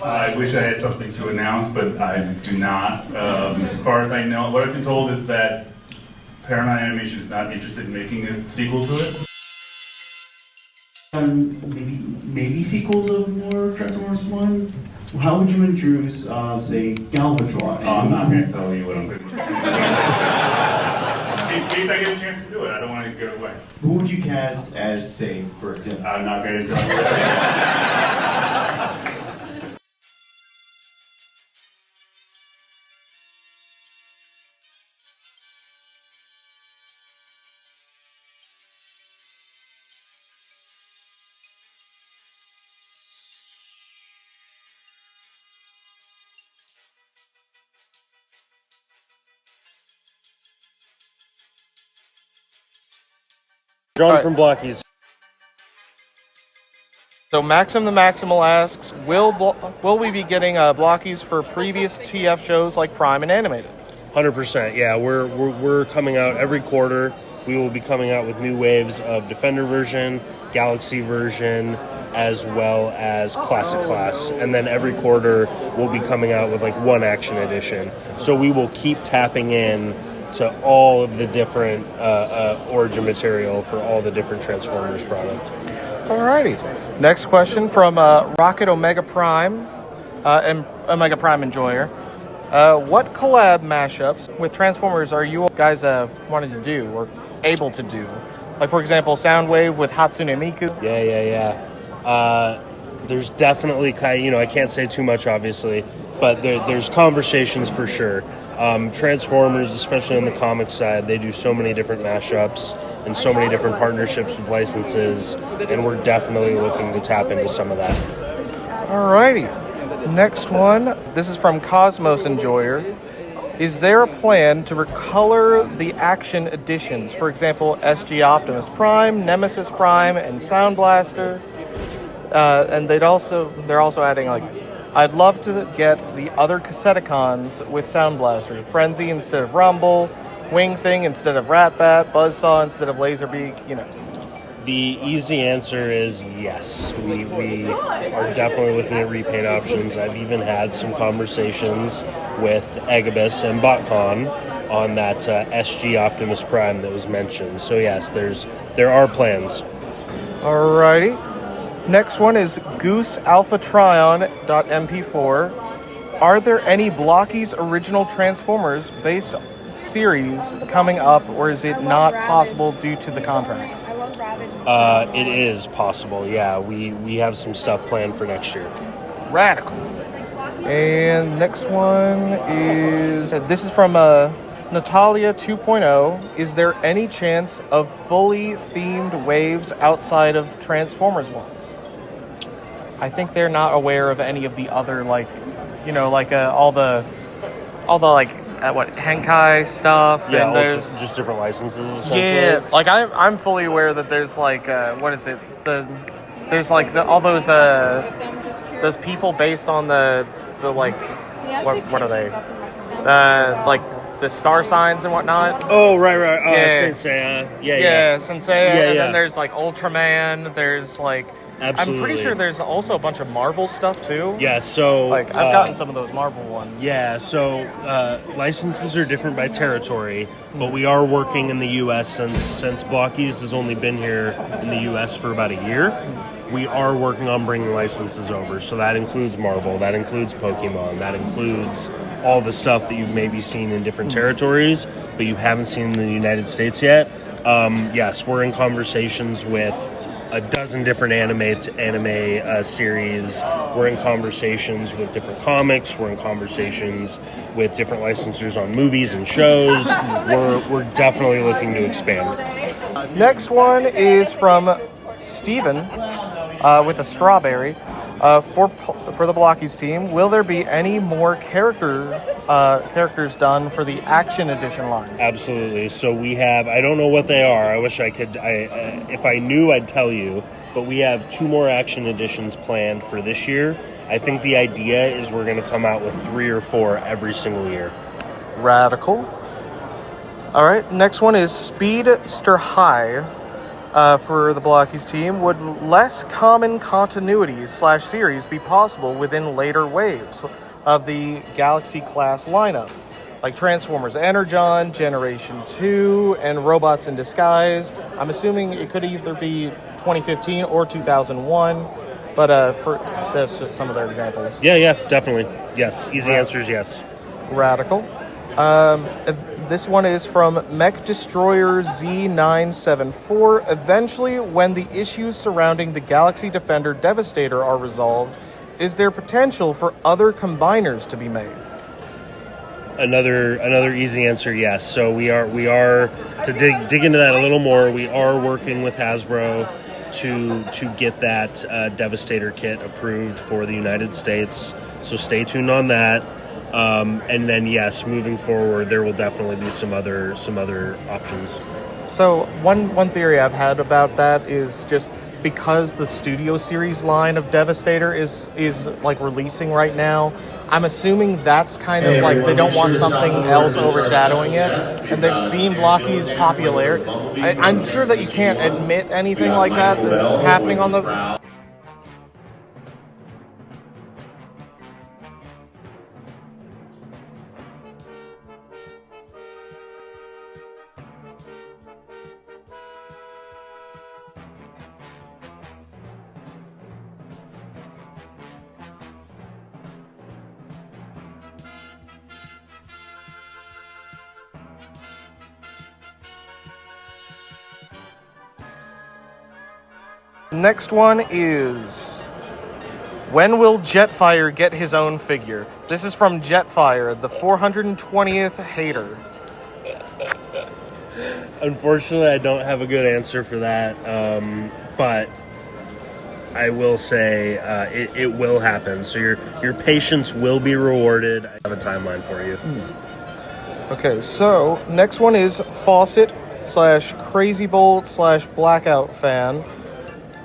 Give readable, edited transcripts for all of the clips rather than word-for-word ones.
I wish I had something to announce, but I do not. As far as I know, what I've been told is that Paramount Animation is not interested in making a sequel to it. Maybe sequels of more Transformers 1? How would you introduce, say, Galvatron? I'm not going to tell you what I'm going to do. In case I get a chance to do it, I don't want to give it away. Who would you cast as, say, for example? I'm not going to tell you that. John from Blockies. So Maxim the Maximal asks, will we be getting Blockies for previous TF shows like Prime and Animated? 100%. Yeah, we're coming out every quarter. We will be coming out with new waves of Defender version, Galaxy version, as well as Classic Class. And then every quarter we'll be coming out with like one Action Edition. So we will keep tapping in to all of the different origin material for all the different Transformers products. Alrighty. Next question from Rocket Omega Prime, and Omega Prime Enjoyer. What collab mashups with Transformers are you guys wanting to do or able to do? Like, for example, Soundwave with Hatsune Miku. Yeah. There's definitely, I can't say too much, obviously, but there's conversations for sure. Transformers, especially on the comic side, they do so many different mashups and so many different partnerships with licenses, and we're definitely looking to tap into some of that. Alrighty. Next one. This is from Cosmos Enjoyer. Is there a plan to recolor the action editions? For example, SG Optimus Prime, Nemesis Prime, and Sound Blaster. And they're also adding, like, I'd love to get the other Cassetticons with Sound Blaster. Frenzy instead of Rumble, Wing Thing instead of Ratbat, Buzzsaw instead of Laserbeak, The easy answer is yes. We are definitely looking at repaint options. I've even had some conversations with Agabus and Botcon on that SG Optimus Prime that was mentioned. So yes, there are plans. Alrighty. Next one is Goose Alpha Trion.mp4. Are there any Blockies original Transformers based series coming up, or is it not possible due to the contracts? It is possible, yeah. We have some stuff planned for next year. Radical. And next one this is from Natalia 2.0. Is there any chance of fully themed waves outside of Transformers ones? I think they're not aware of any of the other, all the Henkai stuff. Yeah, and just different licenses, essentially. Yeah, like I'm fully aware that there's all those people based on the what are they? Like the star signs and whatnot. Oh, right. Sensei. Yeah. Sensei. And then there's like Ultraman. There's like. Absolutely. I'm pretty sure there's also a bunch of Marvel stuff too. Yeah, so I've gotten some of those Marvel ones. Yeah, so licenses are different by territory, but we are working in the U.S. since Blockies has only been here in the U.S. for about a year. We are working on bringing licenses over, so that includes Marvel, that includes Pokemon, that includes all the stuff that you've maybe seen in different territories, but you haven't seen in the United States yet. Yes, we're in conversations with a dozen different anime series. We're in conversations with different comics. We're in conversations with different licensors on movies and shows. We're definitely looking to expand. Next one is from Steven with a strawberry. For the Blockies team, will there be any more characters done for the Action Edition line? Absolutely. So we have, I don't know what they are. I wish I could, if I knew, I'd tell you. But we have 2 more Action Editions planned for this year. I think the idea is we're going to come out with 3 or 4 every single year. Radical. All right. Next one is Speedster High. for the Blockies team. Would less common continuities/series be possible within later waves of the Galaxy class lineup? Like Transformers Energon, Generation 2, and Robots in Disguise. I'm assuming it could either be 2015 or 2001, but that's just some of their examples. Yeah, definitely. Yes, easy answer is yes. Radical. This one is from Mech Destroyer Z974. Eventually, when the issues surrounding the Galaxy Defender Devastator are resolved, is there potential for other combiners to be made? Another easy answer, yes. So we are to dig into that a little more. We are working with Hasbro to get that Devastator kit approved for the United States. So stay tuned on that. And then yes, moving forward, there will definitely be some other options. So one theory I've had about that is just because the Studio Series line of Devastator is like releasing right now. I'm assuming that's kind of like they don't want something else overshadowing it, and they've seen Blocky's popularity. I'm sure that you can't admit anything like that's happening on the. Next one is, when will Jetfire get his own figure? This is from Jetfire, the 420th hater. Unfortunately, I don't have a good answer for that, but I will say it will happen. So your patience will be rewarded. I have a timeline for you. Okay, so next one is Fawcett /Crazy Bolt /Blackout fan.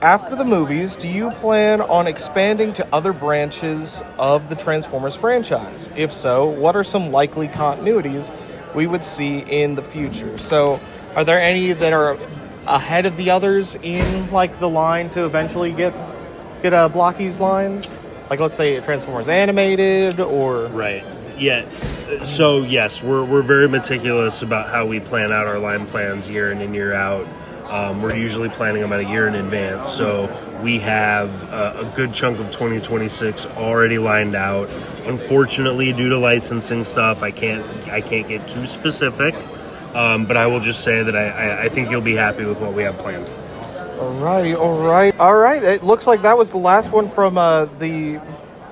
After the movies, do you plan on expanding to other branches of the Transformers franchise? If so, what are some likely continuities we would see in the future? So, are there any that are ahead of the others in like the line to eventually get Blocky's lines? Like, let's say Transformers Animated or Right. Yeah. So yes, we're very meticulous about how we plan out our line plans year in and year out. We're usually planning them about a year in advance, so we have a good chunk of 2026 already lined out. Unfortunately, due to licensing stuff, I can't get too specific, but I will just say that I think you'll be happy with what we have planned. All right. It looks like that was the last one from the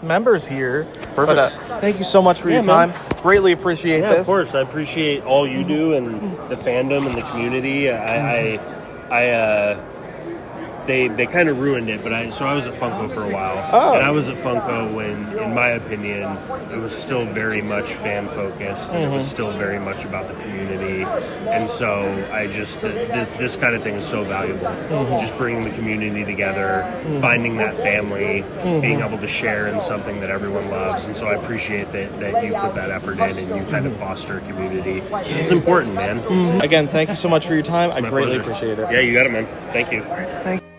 members here. Perfect. But thank you so much for your time. Man. Greatly appreciate Yeah, this. of course. I appreciate all you do and the fandom and the community. They kind of ruined it, but I was at Funko for a while, and I was at Funko when, in my opinion, it was still very much fan focused, and it was still very much about the community, and so I just this kind of thing is so valuable. Just bringing the community together, finding that family, being able to share in something that everyone loves, and so I appreciate that you put that effort in and you kind of foster a community. It's important, man. Again, thank you so much for your time. I greatly Pleasure. appreciate it. Yeah, you got it, man. Thank you. Thank you.